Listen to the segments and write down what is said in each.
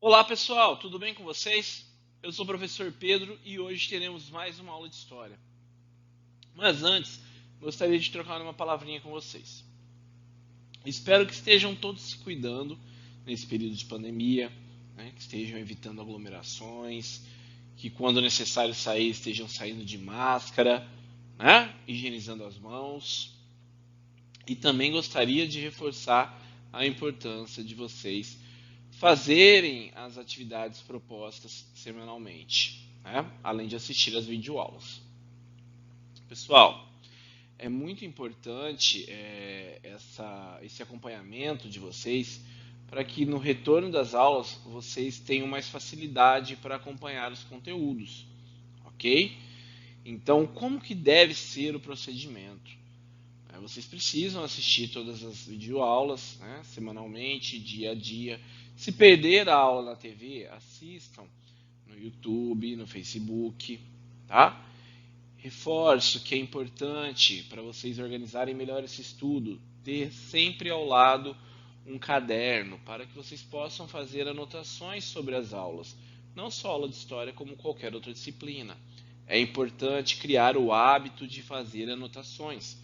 Olá pessoal, tudo bem com vocês? Eu sou o professor Pedro e hoje teremos mais uma aula de história. Mas antes, gostaria de trocar uma palavrinha com vocês. Espero que estejam todos se cuidando nesse período de pandemia, né? Que estejam evitando aglomerações, que quando necessário sair estejam saindo de máscara, né? Higienizando as mãos. E também gostaria de reforçar a importância de vocês fazerem as atividades propostas semanalmente, né? Além de assistir às videoaulas. Pessoal, é muito importante esse acompanhamento de vocês para que no retorno das aulas vocês tenham mais facilidade para acompanhar os conteúdos, ok? Então, como que deve ser o procedimento? Vocês precisam assistir todas as videoaulas, né, semanalmente, dia a dia. Se perder a aula na TV, assistam no YouTube, no Facebook, tá? Reforço que é importante para vocês organizarem melhor esse estudo, ter sempre ao lado um caderno para que vocês possam fazer anotações sobre as aulas, não só aula de história como qualquer outra disciplina. É importante criar o hábito de fazer anotações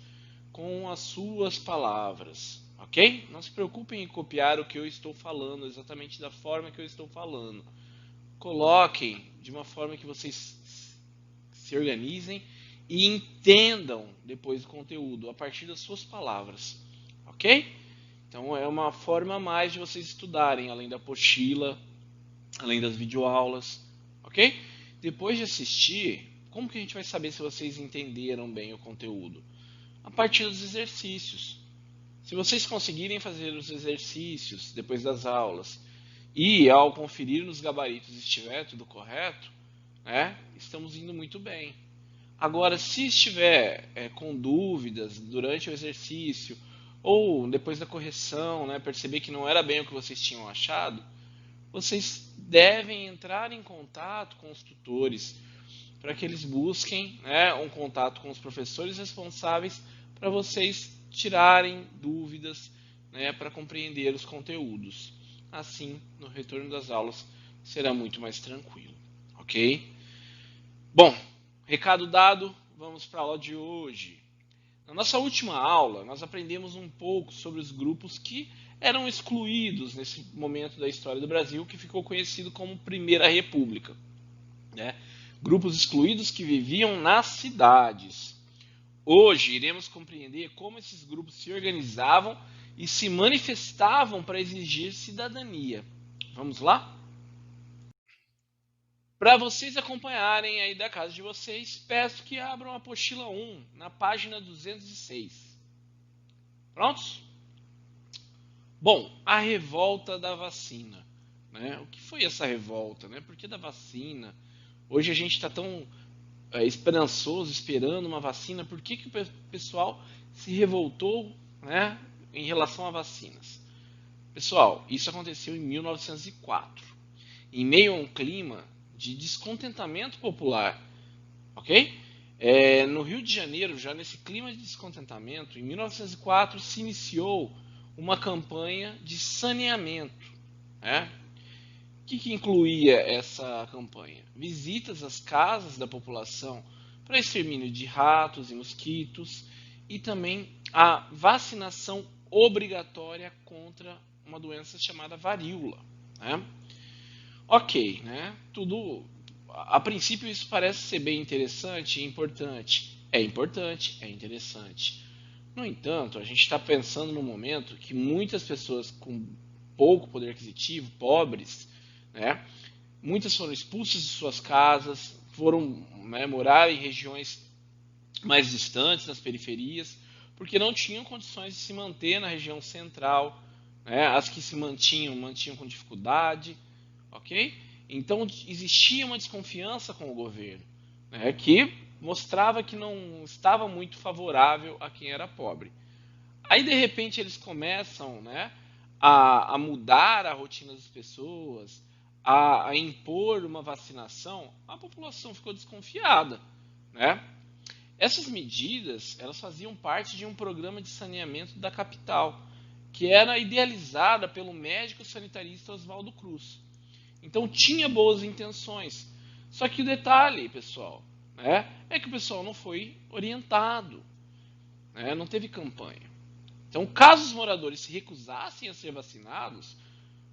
com as suas palavras, ok? Não se preocupem em copiar o que eu estou falando, exatamente da forma que eu estou falando. Coloquem de uma forma que vocês se organizem e entendam depois o conteúdo a partir das suas palavras, ok? Então é uma forma a mais de vocês estudarem, além da apostila, além das videoaulas, ok? Depois de assistir, como que a gente vai saber se vocês entenderam bem o conteúdo? A partir dos exercícios. Se vocês conseguirem fazer os exercícios depois das aulas e ao conferir nos gabaritos estiver tudo correto, né, estamos indo muito bem. Agora, se estiver com dúvidas durante o exercício ou depois da correção, né, perceber que não era bem o que vocês tinham achado, vocês devem entrar em contato com os tutores para que eles busquem, né, um contato com os professores responsáveis para vocês tirarem dúvidas, né, para compreender os conteúdos. Assim, no retorno das aulas será muito mais tranquilo, ok? Bom, recado dado, vamos para a aula de hoje. Na nossa última aula, nós aprendemos um pouco sobre os grupos que eram excluídos nesse momento da história do Brasil, que ficou conhecido como Primeira República, né? Grupos excluídos que viviam nas cidades. Hoje iremos compreender como esses grupos se organizavam e se manifestavam para exigir cidadania. Vamos lá? Para vocês acompanharem aí da casa de vocês, peço que abram a apostila 1 na página 206. Prontos? Bom, a revolta da vacina. Né? O que foi essa revolta? Né? Por que da vacina? Hoje a gente está tão esperançoso, esperando uma vacina. Por que o pessoal se revoltou, né, em relação a vacinas? Pessoal, isso aconteceu em 1904, em meio a um clima de descontentamento popular, ok? No Rio de Janeiro, já nesse clima de descontentamento, em 1904 se iniciou uma campanha de saneamento, né? O que incluía essa campanha? Visitas às casas da população para extermínio de ratos e mosquitos e também a vacinação obrigatória contra uma doença chamada varíola, né? Ok, né? Tudo, a princípio isso parece ser bem interessante e importante. É importante, é interessante. No entanto, a gente está pensando no momento que muitas pessoas com pouco poder aquisitivo, pobres, né, muitas foram expulsas de suas casas, foram, né, morar em regiões mais distantes, nas periferias, porque não tinham condições de se manter na região central, né, as que se mantinham com dificuldade, ok? Então existia uma desconfiança com o governo, né, que mostrava que não estava muito favorável a quem era pobre. Aí de repente eles começam, né, a mudar a rotina das pessoas, a impor uma vacinação, a população ficou desconfiada, né? Essas medidas, elas faziam parte de um programa de saneamento da capital, que era idealizada pelo médico sanitarista Oswaldo Cruz. Então tinha boas intenções. Só que o detalhe, pessoal, é que o pessoal não foi orientado, não teve campanha. Então, caso os moradores se recusassem a ser vacinados,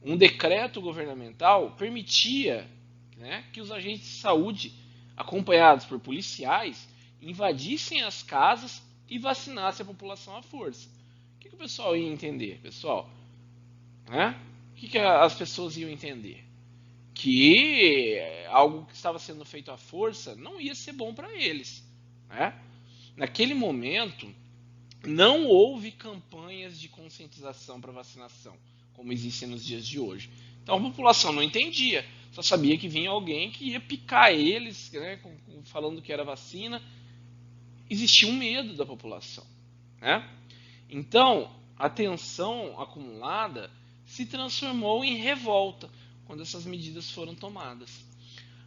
um decreto governamental permitia que os agentes de saúde, acompanhados por policiais, invadissem as casas e vacinassem a população à força. O que o pessoal ia entender, pessoal? O que as pessoas iam entender? Que algo que estava sendo feito à força não ia ser bom para eles. Naquele momento, não houve campanhas de conscientização para vacinação, como existem nos dias de hoje. Então a população não entendia, só sabia que vinha alguém que ia picar eles, falando que era vacina. Existia um medo da população. Então, a tensão acumulada se transformou em revolta quando essas medidas foram tomadas.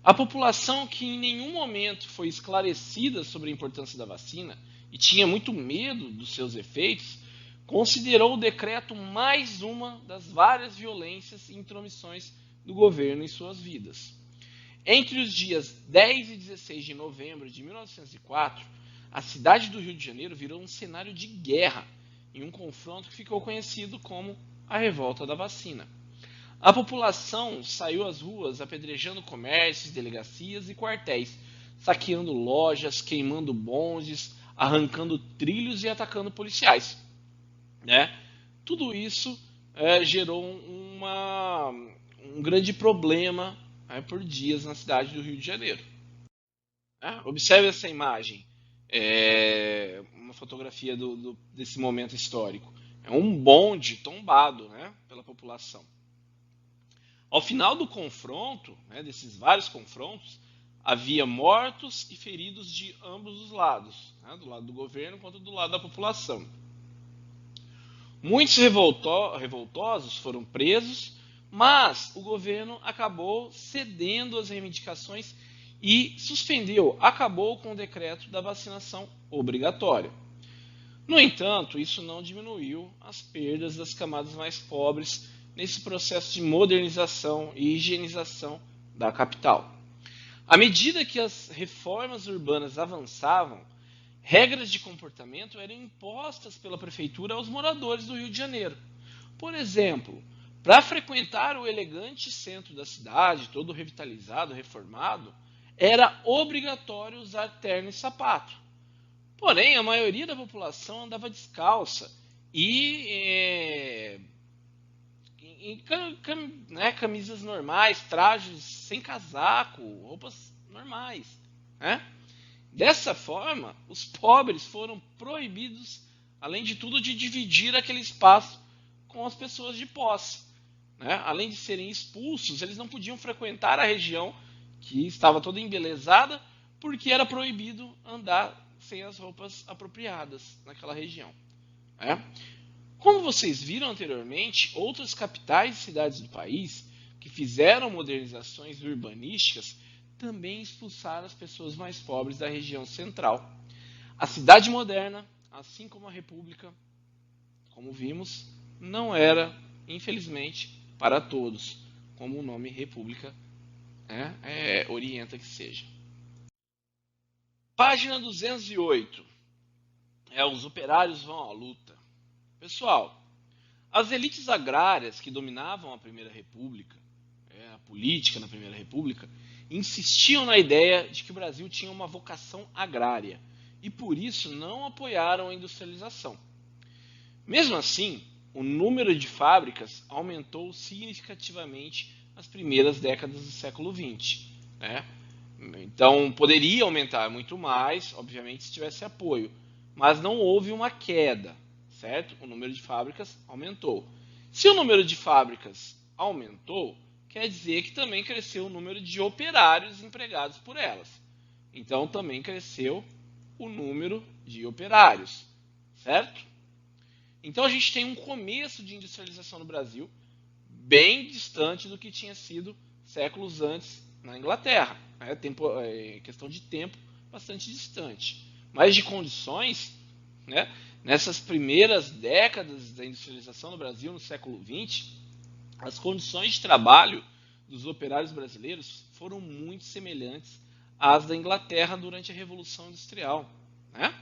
A população, que em nenhum momento foi esclarecida sobre a importância da vacina e tinha muito medo dos seus efeitos, considerou o decreto mais uma das várias violências e intromissões do governo em suas vidas. Entre os dias 10 e 16 de novembro de 1904, a cidade do Rio de Janeiro virou um cenário de guerra em um confronto que ficou conhecido como a Revolta da Vacina. A população saiu às ruas apedrejando comércios, delegacias e quartéis, saqueando lojas, queimando bondes, arrancando trilhos e atacando policiais. Tudo isso gerou um grande problema por dias na cidade do Rio de Janeiro. Observe essa imagem, uma fotografia desse momento histórico. É um bonde tombado pela população. Ao final do confronto, desses vários confrontos, havia mortos e feridos de ambos os lados, do lado do governo quanto do lado da população. Muitos revoltosos foram presos, mas o governo acabou cedendo às reivindicações e acabou com o decreto da vacinação obrigatória. No entanto, isso não diminuiu as perdas das camadas mais pobres nesse processo de modernização e higienização da capital. À medida que as reformas urbanas avançavam, regras de comportamento eram impostas pela prefeitura aos moradores do Rio de Janeiro. Por exemplo, para frequentar o elegante centro da cidade, todo revitalizado, reformado, era obrigatório usar terno e sapato. Porém, a maioria da população andava descalça e em camisas normais, trajes sem casaco, roupas normais. Dessa forma, os pobres foram proibidos, além de tudo, de dividir aquele espaço com as pessoas de posse. Além de serem expulsos, eles não podiam frequentar a região que estava toda embelezada, porque era proibido andar sem as roupas apropriadas naquela região. Como vocês viram anteriormente, outras capitais e cidades do país que fizeram modernizações urbanísticas também expulsaram as pessoas mais pobres da região central. A cidade moderna, assim como a república, como vimos, não era, infelizmente, para todos, como o nome república orienta que seja. Página 208. Os operários vão à luta. Pessoal, as elites agrárias que dominavam a Primeira República, a política na Primeira República, insistiam na ideia de que o Brasil tinha uma vocação agrária e por isso não apoiaram a industrialização. Mesmo assim, o número de fábricas aumentou significativamente nas primeiras décadas do século XX. Então, poderia aumentar muito mais, obviamente, se tivesse apoio, mas não houve uma queda, certo? O número de fábricas aumentou. Se o número de fábricas aumentou, quer dizer que também cresceu o número de operários empregados por elas. Então, também cresceu o número de operários, certo? Então, a gente tem um começo de industrialização no Brasil bem distante do que tinha sido séculos antes na Inglaterra. Questão de tempo bastante distante. Mas de condições, nessas primeiras décadas da industrialização no Brasil, no século XX, as condições de trabalho dos operários brasileiros foram muito semelhantes às da Inglaterra durante a Revolução Industrial, né?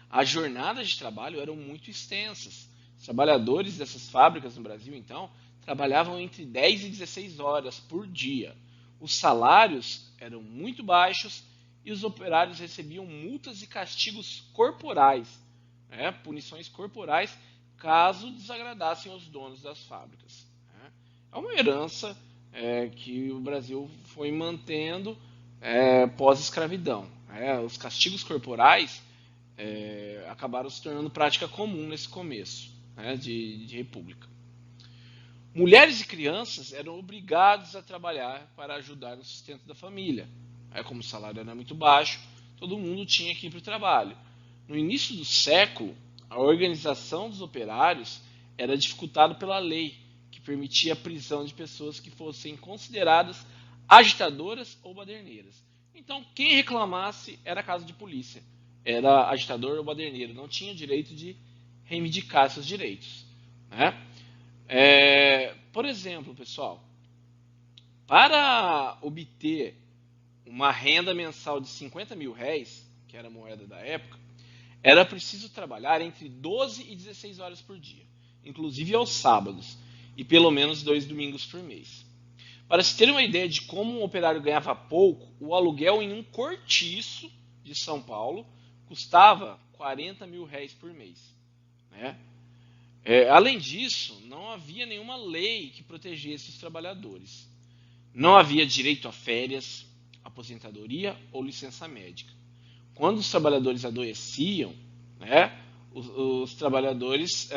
As jornadas de trabalho eram muito extensas. Os trabalhadores dessas fábricas no Brasil, então, trabalhavam entre 10 e 16 horas por dia. Os salários eram muito baixos e os operários recebiam multas e castigos corporais, né? Punições corporais, caso desagradassem aos donos das fábricas. Né? É uma herança que o Brasil foi mantendo pós-escravidão. Os castigos corporais acabaram se tornando prática comum nesse começo, né, de república. Mulheres e crianças eram obrigados a trabalhar para ajudar no sustento da família. Como o salário era muito baixo, todo mundo tinha que ir para o trabalho. No início do século, a organização dos operários era dificultada pela lei, que permitia a prisão de pessoas que fossem consideradas agitadoras ou baderneiras. Então, quem reclamasse era caso de polícia. Era agitador ou baderneiro, não tinha o direito de reivindicar seus direitos. Né? Por exemplo, pessoal, para obter uma renda mensal de 50 mil réis, que era a moeda da época, era preciso trabalhar entre 12 e 16 horas por dia, inclusive aos sábados, e pelo menos 2 domingos por mês. Para se ter uma ideia de como um operário ganhava pouco, o aluguel em um cortiço de São Paulo custava 40 mil réis por mês. Né? Além disso, não havia nenhuma lei que protegesse os trabalhadores. Não havia direito a férias, aposentadoria ou licença médica. Quando os trabalhadores adoeciam, né, os trabalhadores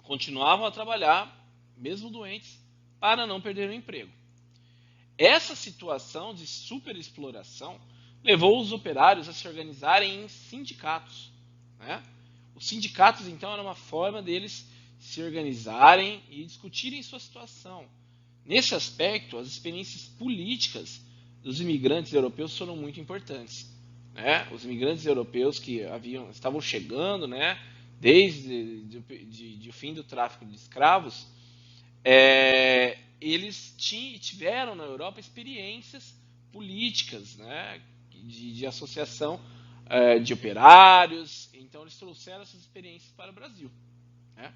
continuavam a trabalhar, mesmo doentes, para não perder o emprego. Essa situação de superexploração levou os operários a se organizarem em sindicatos. Né? Os sindicatos, então, era uma forma deles se organizarem e discutirem sua situação. Nesse aspecto, as experiências políticas dos imigrantes europeus foram muito importantes. Né? Os imigrantes europeus que estavam chegando, né, desde o fim do tráfico de escravos, eles tiveram na Europa experiências políticas, né, de associação de operários. Então eles trouxeram essas experiências para o Brasil. Né?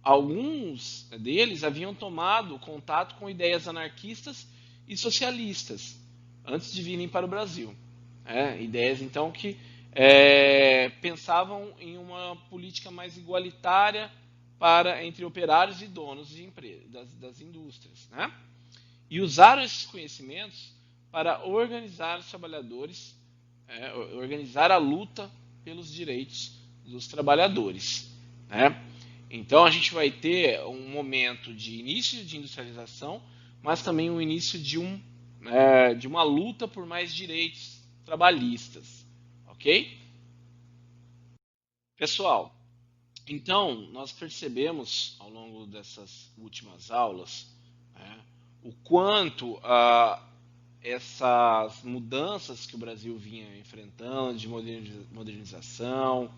Alguns deles haviam tomado contato com ideias anarquistas e socialistas antes de virem para o Brasil. Ideias então que pensavam em uma política mais igualitária entre operários e donos de das indústrias. Né? E usaram esses conhecimentos para organizar os trabalhadores, organizar a luta pelos direitos dos trabalhadores. Né? Então a gente vai ter um momento de início de industrialização, mas também um início de uma luta por mais direitos trabalhistas. Ok? Pessoal, então nós percebemos ao longo dessas últimas aulas o quanto essas mudanças que o Brasil vinha enfrentando de modernização,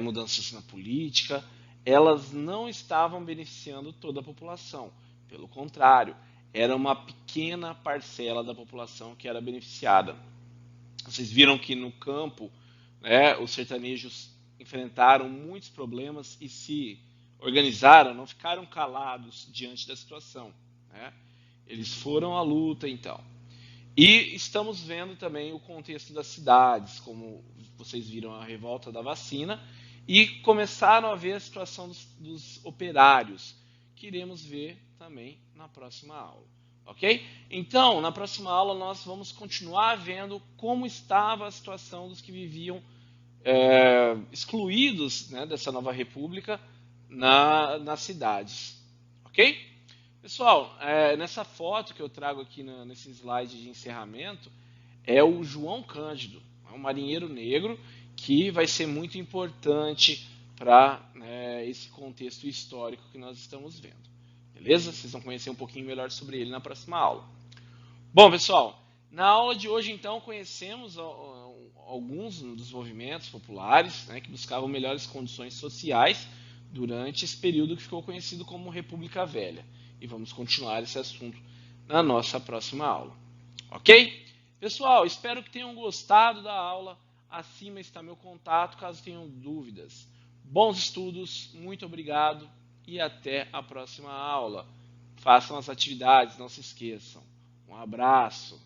mudanças na política, elas não estavam beneficiando toda a população. Pelo contrário, era uma pequena parcela da população que era beneficiada. Vocês viram que no campo, os sertanejos enfrentaram muitos problemas e se organizaram, não ficaram calados diante da situação. Eles foram à luta, então. E estamos vendo também o contexto das cidades, como vocês viram a revolta da vacina, e começaram a ver a situação dos operários, que iremos ver também na próxima aula. Ok? Então, na próxima aula nós vamos continuar vendo como estava a situação dos que viviam excluídos, dessa nova república nas cidades. Ok? Pessoal, nessa foto que eu trago aqui nesse slide de encerramento, é o João Cândido, um marinheiro negro que vai ser muito importante para esse contexto histórico que nós estamos vendo. Beleza? Vocês vão conhecer um pouquinho melhor sobre ele na próxima aula. Bom, pessoal, na aula de hoje, então, conhecemos alguns dos movimentos populares que buscavam melhores condições sociais durante esse período que ficou conhecido como República Velha. e vamos continuar esse assunto na nossa próxima aula. Ok? Pessoal, espero que tenham gostado da aula. Acima está meu contato caso tenham dúvidas. Bons estudos, muito obrigado e até a próxima aula. Façam as atividades, não se esqueçam. Um abraço.